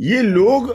ये लोग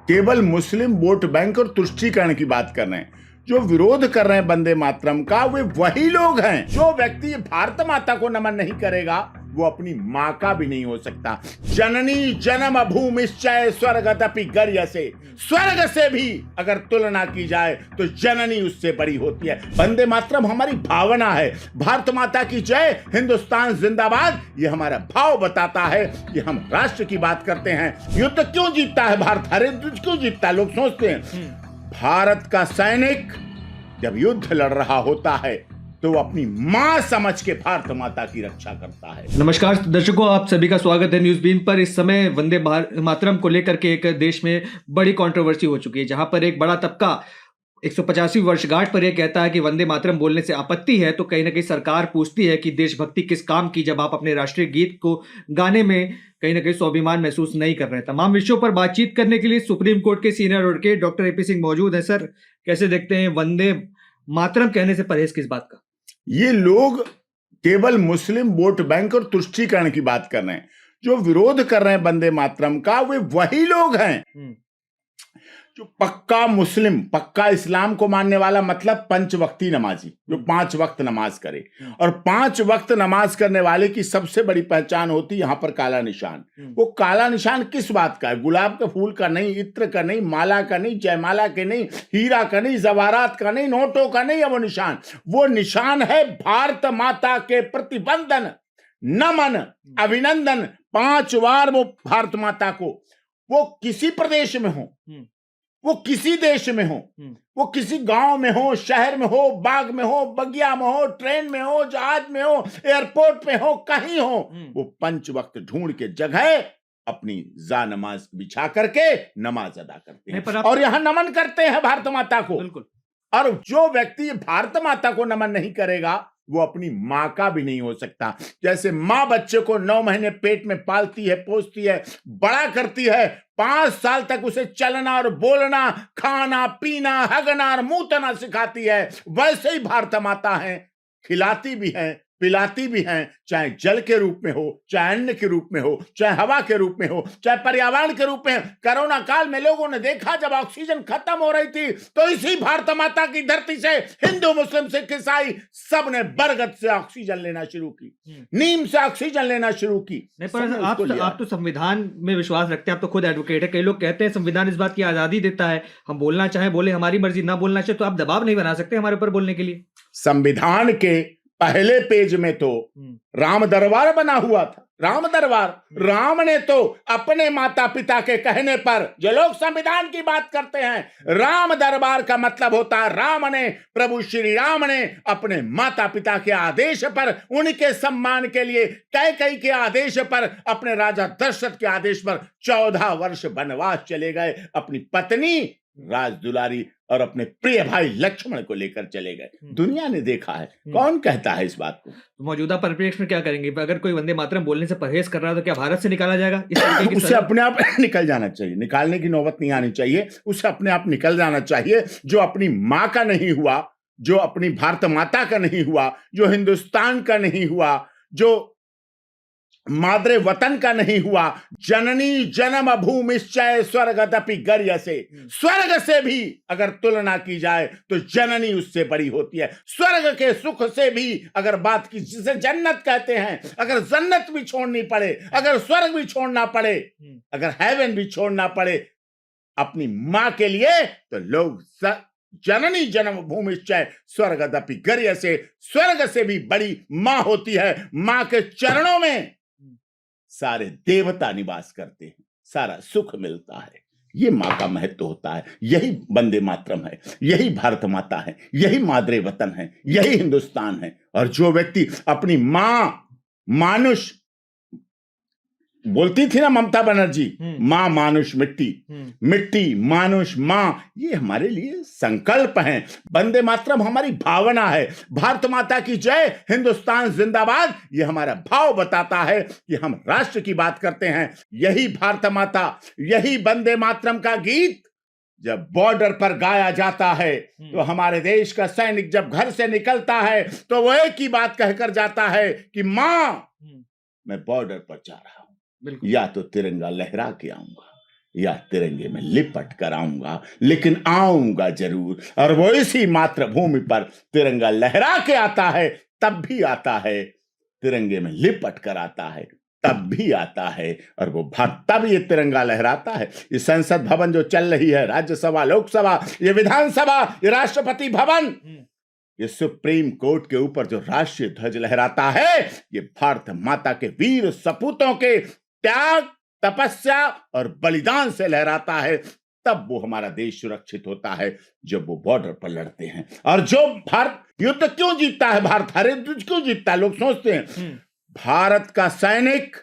केवल मुस्लिम वोट बैंक और तुष्टीकरण की बात कर रहे हैं। जो विरोध कर रहे हैं वंदे मातरम का, वे वही लोग हैं। जो व्यक्ति भारत माता को नमन नहीं करेगा वो अपनी मां का भी नहीं हो सकता। जननी जन्म भूमिश्चय स्वर्गदपि गर्यसे, स्वर्ग से भी अगर तुलना की जाए तो जननी उससे बड़ी होती है। वंदे मातरम हमारी भावना है। भारत माता की जय, हिंदुस्तान जिंदाबाद, ये हमारा भाव बताता है कि हम राष्ट्र की बात करते हैं। युद्ध क्यों जीतता है भारत? हर युद्ध क्यों जीतता है? लोग सोचते हैं भारत का सैनिक जब युद्ध लड़ रहा होता है तो वो अपनी मां समझ के भारत माता की रक्षा करता है। नमस्कार दर्शकों, आप सभी का स्वागत है न्यूज बीन पर। इस समय वंदे मातरम को लेकर के एक देश में बड़ी कंट्रोवर्सी हो चुकी है, जहां पर एक बड़ा तबका 150वीं वर्षगांठ पर यह कहता है कि वंदे मातरम बोलने से आपत्ति है, तो कहीं ना कहीं सरकार पूछती है कि देशभक्ति किस काम की जब आप अपने राष्ट्रीय गीत को गाने में कहीं ना कहीं स्वाभिमान महसूस नहीं कर रहे हैं। तमाम विषयों पर बातचीत करने के लिए सुप्रीम कोर्ट के senior advocate doctor AP Singh मौजूद है। सर, कैसे देखते हैं वंदे मातरम कहने से परहेज किस बात का? ये लोग केवल मुस्लिम वोट बैंक और तुष्टीकरण की बात कर रहे हैं। जो विरोध कर रहे हैं वंदे मातरम का, वे वही लोग हैं जो पक्का मुस्लिम, पक्का इस्लाम को मानने वाला, मतलब पंचवक्ती नमाजी, जो 5 वक्त नमाज करे। और 5 वक्त नमाज करने वाले की सबसे बड़ी पहचान होती है यहां पर काला निशान। वो काला निशान किस बात का है? गुलाब के फूल का नहीं, इत्र का नहीं, माला का नहीं, जयमाला के नहीं, हीरा का नहीं, जवारात का नहीं, नोटों का नहीं है वो निशान है भारत माता के प्रतिबंधन, नमन, अभिनंदन। 5 बार वो भारत माता को, वो किसी प्रदेश में हो, वो किसी देश में हो, वो किसी गांव में हो, शहर में हो, बाग में हो, बगिया में हो, ट्रेन में हो, जहाज में हो, एयरपोर्ट पे हो, कहीं हो, वो 5 वक्त ढूंढ के जगह अपनी जा नमाज बिछा करके नमाज अदा करते हैं और यहां नमन करते हैं भारत माता को। बिल्कुल। और जो व्यक्ति भारत माता को नमन नहीं करेगा वो अपनी मां का भी नहीं हो सकता। जैसे मां बच्चे को 9 महीने पेट में पालती है, पोसती है, बड़ा करती है, 5 साल तक उसे चलना और बोलना, खाना पीना, हगना और मूतना सिखाती है, वैसे ही भारत माता है, खिलाती भी है, पिलाती भी हैं, चाहे जल के रूप में हो, चाहे अन्न के रूप में हो, चाहे हवा के रूप में हो, चाहे पर्यावरण के रूप में। कोरोना काल में लोगों ने देखा जब ऑक्सीजन खत्म हो रही थी तो इसी भारत माता की धरती से हिंदू, मुस्लिम, सिख, ईसाई सब ने बरगद से ऑक्सीजन लेना शुरू की, नीम से ऑक्सीजन लेना शुरू की। नहीं, पर आप तो संविधान में विश्वास रखते हैं, आप तो खुद एडवोकेट है। कई लोग कहते हैं संविधान इस बात की आजादी देता है, हम बोलना चाहे बोले, हमारी मर्जी, ना बोलना चाहे तो आप दबाव नहीं बना सकते हमारे ऊपर बोलने के लिए। संविधान के पहले पेज में तो राम दरबार बना हुआ था। राम दरबार, राम ने तो अपने माता पिता के कहने पर, जो लोग संविधान की बात करते हैं, राम दरबार का मतलब होता है राम ने, प्रभु श्री राम ने अपने माता पिता के आदेश पर, उनके सम्मान के लिए, कैकेयी के आदेश पर, अपने राजा दशरथ के आदेश पर 14 वर्ष वनवास चले गए। अपनी पत्नी राज दुलारी और अपने प्रिय भाई लक्ष्मण को लेकर चले गए। दुनिया ने देखा है। कौन कहता है इस बात को? तो मौजूदा परिप्रेक्ष्य में क्या करेंगे? अगर कोई वंदे मातरम बोलने से परहेज कर रहा है तो क्या भारत से निकाला जाएगा? उसे अपने आप निकल जाना चाहिए। निकालने की नौबत नहीं आनी चाहिए, उसे अपने आप निकल जाना चाहिए। जो अपनी मां का नहीं हुआ, जो अपनी भारत माता का नहीं हुआ, जो हिंदुस्तान का नहीं हुआ, जो माद्रे वतन का नहीं हुआ, जननी जन्म भूमिश्चय स्वर्गदपि गर्यसे, स्वर्ग से भी अगर तुलना की जाए तो जननी उससे बड़ी होती है। स्वर्ग के सुख से भी अगर बात की, जिसे जन्नत कहते हैं, अगर जन्नत भी छोड़नी पड़े, अगर स्वर्ग भी छोड़ना पड़े, अगर हेवन भी छोड़ना पड़े अपनी मां के लिए, तो लोग जननी जन्म भूमिश्चय स्वर्गदपि गर्यसे, स्वर्ग से भी बड़ी मां होती है। मां के चरणों में सारे देवता निवास करते हैं, सारा सुख मिलता है। ये मां का महत्व होता है। यही वंदे मातरम है, यही भारत माता है, यही माद्रे वतन है, यही हिंदुस्तान है। और जो व्यक्ति अपनी मां, मानुष बोलती थी ना ममता बनर्जी, मां मानुष मिट्टी, मिट्टी मानुष मां, ये हमारे लिए संकल्प हैं। वंदे मातरम हमारी भावना है। भारत माता की जय, हिंदुस्तान जिंदाबाद, ये हमारा भाव बताता है कि हम राष्ट्र की बात करते हैं। यही भारत माता, यही वंदे मातरम का गीत जब बॉर्डर पर गाया जाता है तो हमारे देश का सैनिक जब घर से निकलता है तो वो एक ही बात कहकर जाता है कि मां, मैं बॉर्डर पर जा रहा हूं, या तो तिरंगा लहरा के आऊंगा, या तिरंगे में लिपट कर आऊंगा, लेकिन आऊंगा जरूर। और वो इसी मातृभूमि पर तिरंगा लहरा के आता है, तब भी आता है, तिरंगे में लिपट कर आता है, तब भी आता है। और वो तब ये तिरंगा लहराता है। ये संसद भवन जो चल रही है, राज्यसभा, लोकसभा, ये विधानसभा, ये राष्ट्रपति भवन, ये सुप्रीम कोर्ट के ऊपर जो राष्ट्रीय ध्वज लहराता है, ये भारत माता के वीर सपूतों के त्याग, तपस्या और बलिदान से लहराता है। तब वो हमारा देश सुरक्षित होता है, जब वो बॉर्डर पर लड़ते हैं। और जो भारत युद्ध क्यों जीतता है, भारत हर युद्ध क्यों जीतता है, लोग सोचते हैं भारत का सैनिक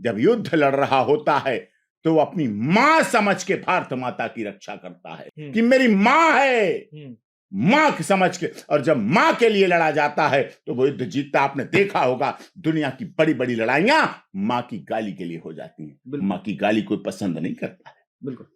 जब युद्ध लड़ रहा होता है तो वो अपनी मां समझ के भारत माता की रक्षा करता है कि मेरी मां है, मां की समझ के। और जब मां के लिए लड़ा जाता है तो वो युद्ध जीतता। आपने देखा होगा दुनिया की बड़ी बड़ी लड़ाइयां मां की गाली के लिए हो जाती हैं। मां की गाली कोई पसंद नहीं करता है। बिल्कुल।